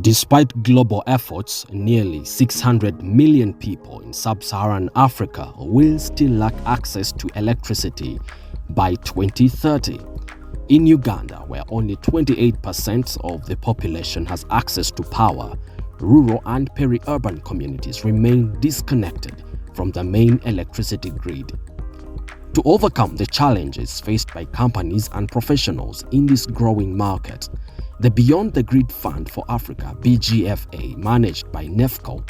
Despite global efforts, nearly 600 million people in Sub-Saharan Africa will still lack access to electricity by 2030. In Uganda, where only 28% of the population has access to power, rural and peri-urban communities remain disconnected from the main electricity grid. To overcome the challenges faced by companies and professionals in this growing market, the Beyond the Grid Fund for Africa (BGFA), managed by Nefco,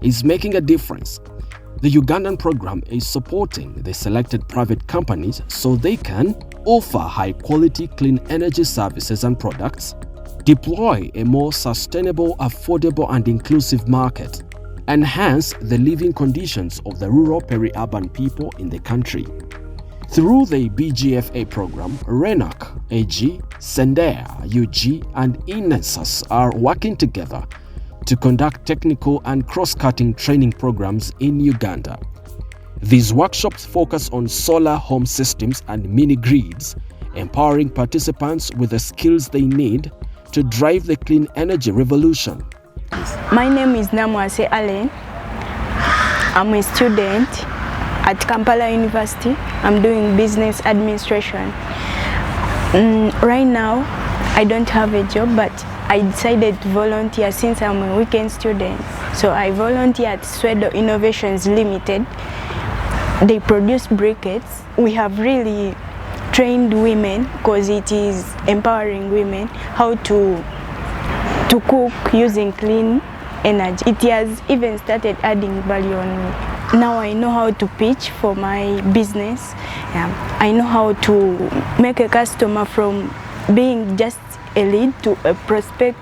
is making a difference. The Ugandan program is supporting the selected private companies so they can offer high-quality clean energy services and products, deploy a more sustainable, affordable and inclusive market, enhance the living conditions of the rural peri-urban people in the country. Through the BGFA program, Renac, AG, Sendea, UG and INESAS are working together to conduct technical and cross-cutting training programs in Uganda. These workshops focus on solar home systems and mini-grids, empowering participants with the skills they need to drive the clean energy revolution. My name is Namwase Allen. I'm a student at Kampala University. I'm doing business administration. Right now, I don't have a job, but I decided to volunteer since I'm a weekend student. So I volunteer at Swedo Innovations Limited. They produce briquettes. We have really trained women, because it is empowering women, how to cook using clean energy. It has even started adding value on me. Now I know how to pitch for my business. I know how to make a customer from being just a lead to a prospect,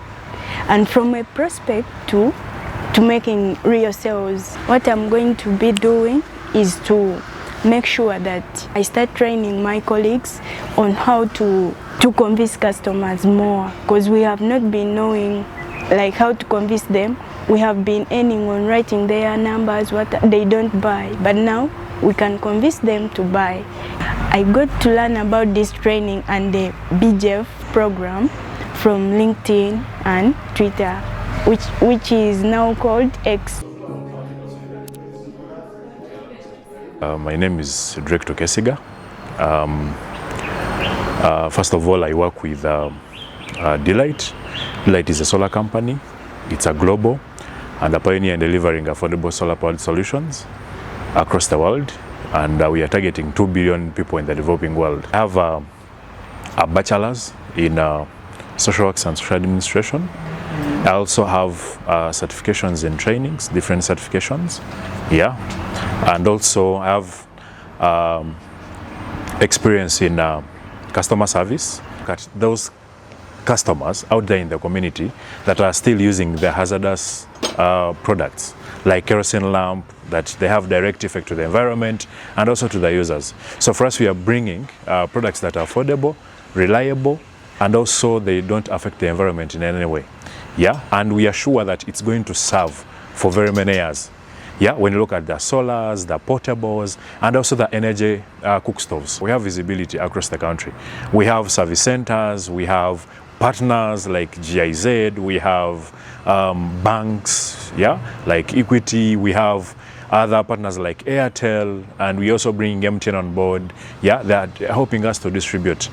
and from a prospect to making real sales. What I'm going to be doing is to make sure that I start training my colleagues on how to convince customers more, because we have not been knowing how to convince them. We have been earning on writing their numbers, what they don't buy, but now we can convince them to buy. I got to learn about this training and the BGF program from LinkedIn and Twitter, which is now called X. My name is Director Kesiga. First of all, I work with Delight. Delight is a solar company. It's a global and a pioneer in delivering affordable solar-powered solutions across the world. And we are targeting 2 billion people in the developing world. I have a bachelor's in social works and social administration. I also have certifications in trainings, different certifications. Yeah. And also I have experience in customer service. At those customers out there in the community that are still using the hazardous products like kerosene lamp, that they have direct effect to the environment and also to the users. So for us, we are bringing products that are affordable, reliable, and also they don't affect the environment in any way. Yeah, and we are sure that it's going to serve for very many years. Yeah, when you look at the solars, the portables, and also the energy cook stoves, we have visibility across the country. We have service centers, we have partners like GIZ, we have banks, yeah, like Equity, we have other partners like Airtel, and we also bring MTN on board, yeah, that are helping us to distribute,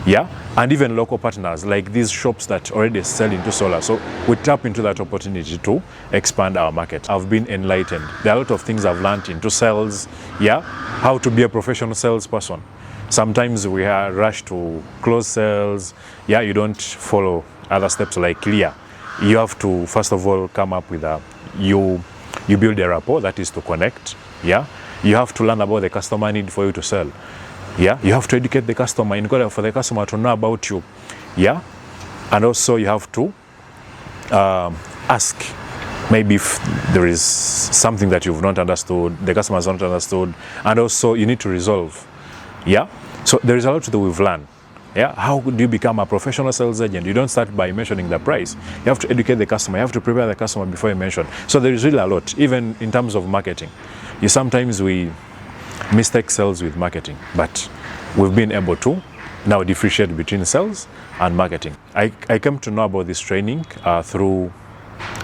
yeah, and even local partners like these shops that already sell into solar. So we tap into that opportunity to expand our market. I've been enlightened. There are a lot of things I've learned into sales, yeah, how to be a professional salesperson. Sometimes we are rushed to close sales. Yeah, you don't follow other steps like clear. You have to, first of all, come up with you build a rapport, that is to connect. Yeah, you have to learn about the customer need for you to sell. Yeah, you have to educate the customer in order for the customer to know about you. Yeah, and also you have to ask. Maybe if there is something that you've not understood, the customer has not understood, and also you need to resolve. Yeah, so there is a lot that we've learned. Yeah, how do you become a professional sales agent? You don't start by mentioning the price. You have to educate the customer. You have to prepare the customer before you mention. So there is really a lot, even in terms of marketing. Sometimes we mistake sales with marketing, but we've been able to now differentiate between sales and marketing. I came to know about this training through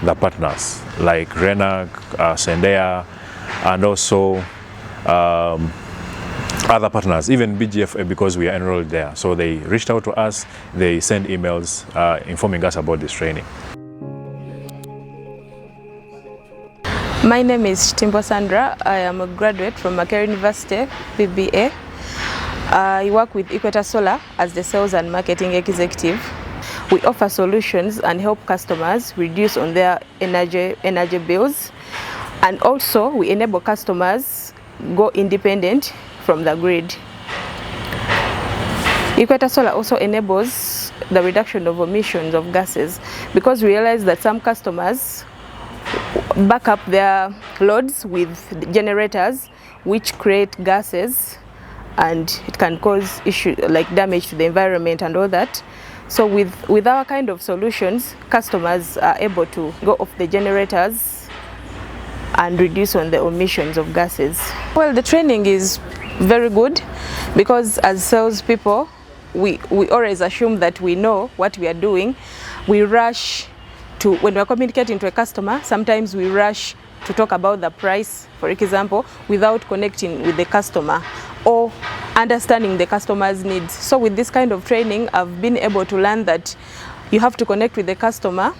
the partners like Renac, Sendea, and also other partners, even BGFA, because we are enrolled there. So they reached out to us, they sent emails informing us about this training. My name is Timbo Sandra. I am a graduate from Makerere University, BBA. I work with Equator Solar as the sales and marketing executive. We offer solutions and help customers reduce on their energy bills, and also we enable customers go independent from the grid. Equator Solar also enables the reduction of emissions of gases, because we realize that some customers back up their loads with generators which create gases, and it can cause issues like damage to the environment and all that. So with our kind of solutions, customers are able to go off the generators and reduce on the emissions of gases. Well, the training is very good, because as salespeople, we always assume that we know what we are doing. We rush to, when we are communicating to a customer, sometimes we rush to talk about the price, for example, without connecting with the customer or understanding the customer's needs. So with this kind of training, I've been able to learn that you have to connect with the customer.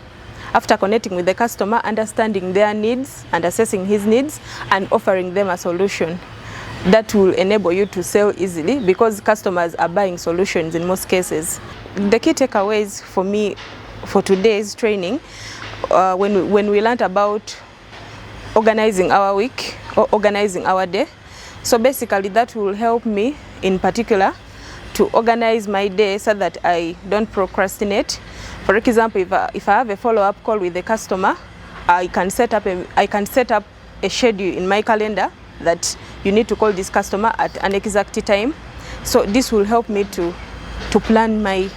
After connecting with the customer, understanding their needs and assessing his needs and offering them a solution that will enable you to sell easily, because customers are buying solutions in most cases. The key takeaways for me for today's training, when we learned about organizing our week or organizing our day. So basically that will help me in particular to organize my day so that I don't procrastinate. For example, if I have a follow-up call with the customer, I can set up a schedule in my calendar that you need to call this customer at an exact time. So this will help me to plan my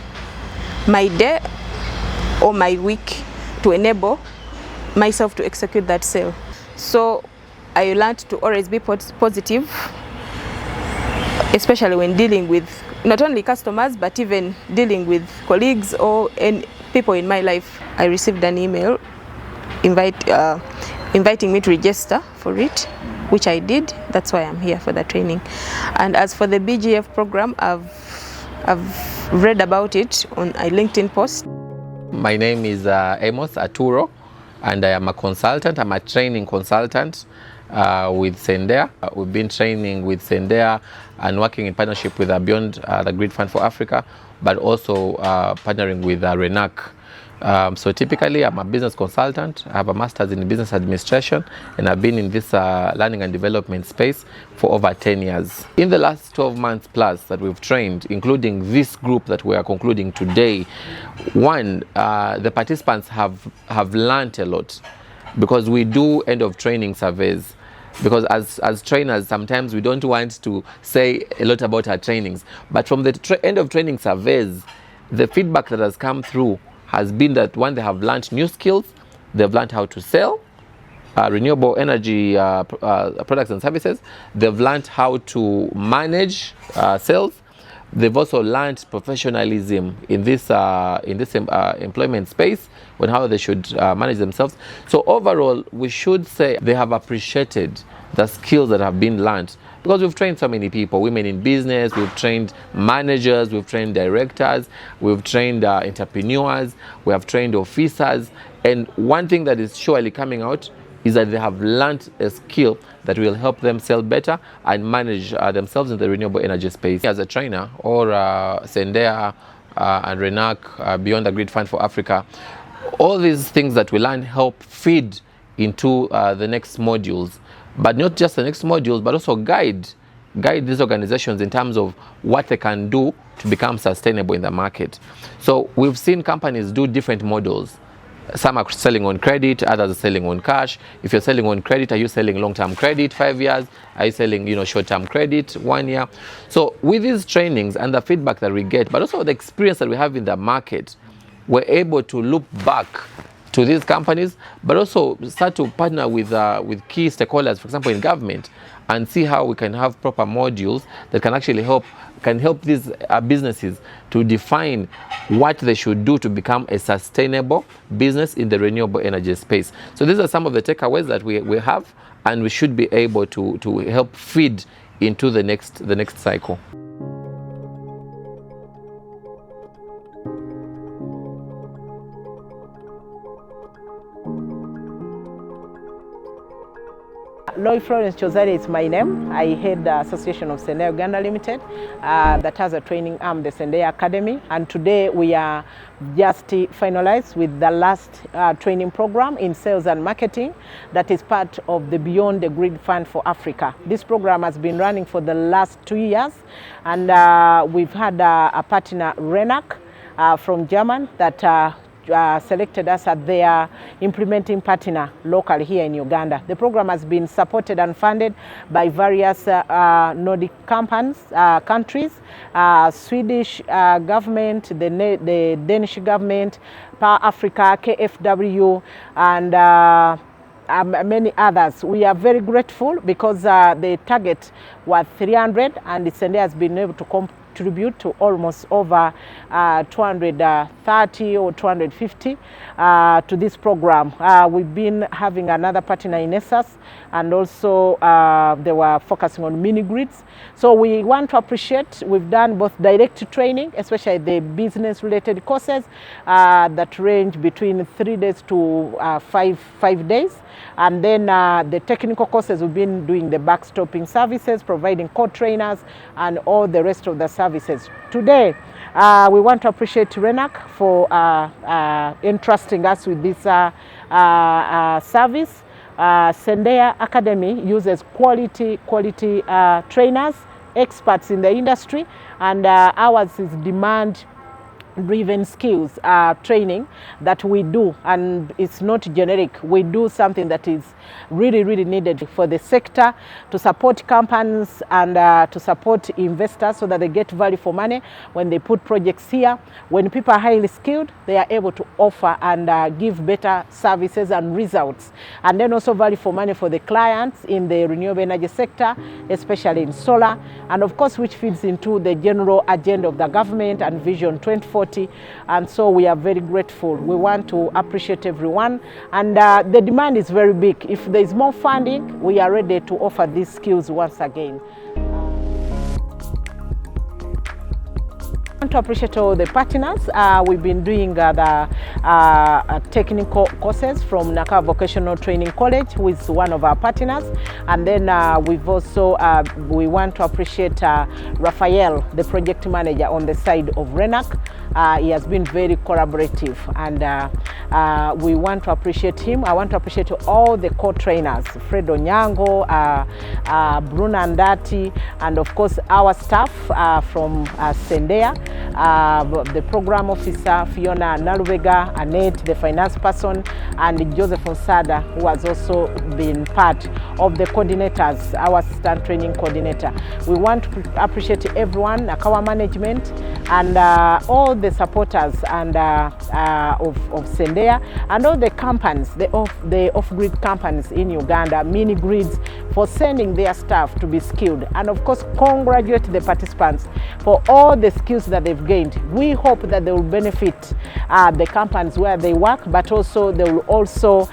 day or my week to enable myself to execute that sale. So I learned to always be positive, especially when dealing with not only customers but even dealing with colleagues or people in my life. I received an email inviting me to register for it, which I did. That's why I'm here for the training. And as for the BGF program, I've read about it on a LinkedIn post. My name is Amos Aturo, and I am a consultant. I'm a training consultant with Sendea. We've been training with Sendea and working in partnership with Beyond the Grid Fund for Africa, but also partnering with Renac. So typically I'm a business consultant. I have a master's in business administration, and I've been in this learning and development space for over 10 years. In the last 12 months plus that we've trained, including this group that we are concluding today, the participants have learned a lot, because we do end of training surveys. Because as trainers, sometimes we don't want to say a lot about our trainings, but from the end of training surveys, the feedback that has come through has been that, one, they have learned new skills, they've learned how to sell renewable energy products and services, they've learned how to manage sales, they've also learned professionalism in this employment space, on how they should manage themselves. So overall, we should say they have appreciated the skills that have been learned, because we've trained so many people, women in business, we've trained managers, we've trained directors, we've trained entrepreneurs, we have trained officers, and one thing that is surely coming out is that they have learned a skill that will help them sell better and manage themselves in the renewable energy space. As a trainer, or Sendea and Renac, Beyond the Grid Fund for Africa, all these things that we learn help feed into the next modules, but not just the next modules, but also guide these organizations in terms of what they can do to become sustainable in the market. So we've seen companies do different models. Some are selling on credit, others are selling on cash. If you're selling on credit, are you selling long-term credit, 5 years? Are you selling, short-term credit, 1 year? So with these trainings and the feedback that we get, but also the experience that we have in the market, we're able to look back to these companies, but also start to partner with key stakeholders, for example, in government, and see how we can have proper modules that can actually help these businesses to define what they should do to become a sustainable business in the renewable energy space. So these are some of the takeaways that we have, and we should be able to help feed into the next cycle. Loy Florence Chozari is my name. I head the Association of Sendea Uganda Limited that has a training arm, the Sendea Academy, and today we are just finalized with the last training program in sales and marketing that is part of the Beyond the Grid Fund for Africa. This program has been running for the last 2 years, and we've had a partner, Renac, from Germany, that selected us as their implementing partner locally here in Uganda. The program has been supported and funded by various Nordic countries, Swedish government, the Danish government, Power Africa, KFW, and many others. We are very grateful because the target was 300 and Sendea has been able to contribute to almost over 230 or 250 to this program. We've been having another partner in ESAS, and also they were focusing on mini grids. So we want to appreciate, we've done both direct training, especially the business related courses that range between 3 days to 5 days. And then the technical courses, we've been doing the backstopping services, providing co-trainers and all the rest of the services. Today, we want to appreciate Renac for entrusting us with this service. Sendea Academy uses quality trainers, experts in the industry, and ours is demand-driven skills training that we do, and it's not generic. We do something that is really needed for the sector to support companies and to support investors so that they get value for money when they put projects here. When people are highly skilled, they are able to offer and give better services and results. And then also value for money for the clients in the renewable energy sector, especially in solar, and of course which feeds into the general agenda of the government and Vision 2040. And so we are very grateful. We want to appreciate everyone, and the demand is very big. If there is more funding, we are ready to offer these skills once again. I want to appreciate all the partners. We've been doing the technical courses from Naka Vocational Training College, who is one of our partners. And then we've also, we want to appreciate Raphael, the project manager on the side of Renac. He has been very collaborative, and we want to appreciate him. I want to appreciate all the co-trainers, Fred Onyango, Bruna Ndati, and of course our staff from Sendea, the program officer, Fiona Nalubega, Annette, the finance person, and Joseph Onsada, who has also been part of the coordinators, our assistant training coordinator. We want to appreciate everyone, Akawa management, and all the supporters and of Sendea, and all the companies, the off-grid companies in Uganda, mini grids, for sending their staff to be skilled. And of course, congratulate the participants for all the skills that they've gained. We hope that they will benefit the companies where they work, but also they will also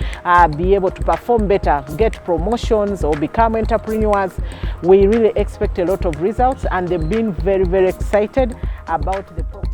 be able to perform better, get promotions or become entrepreneurs. We really expect a lot of results, and they've been very excited about the program.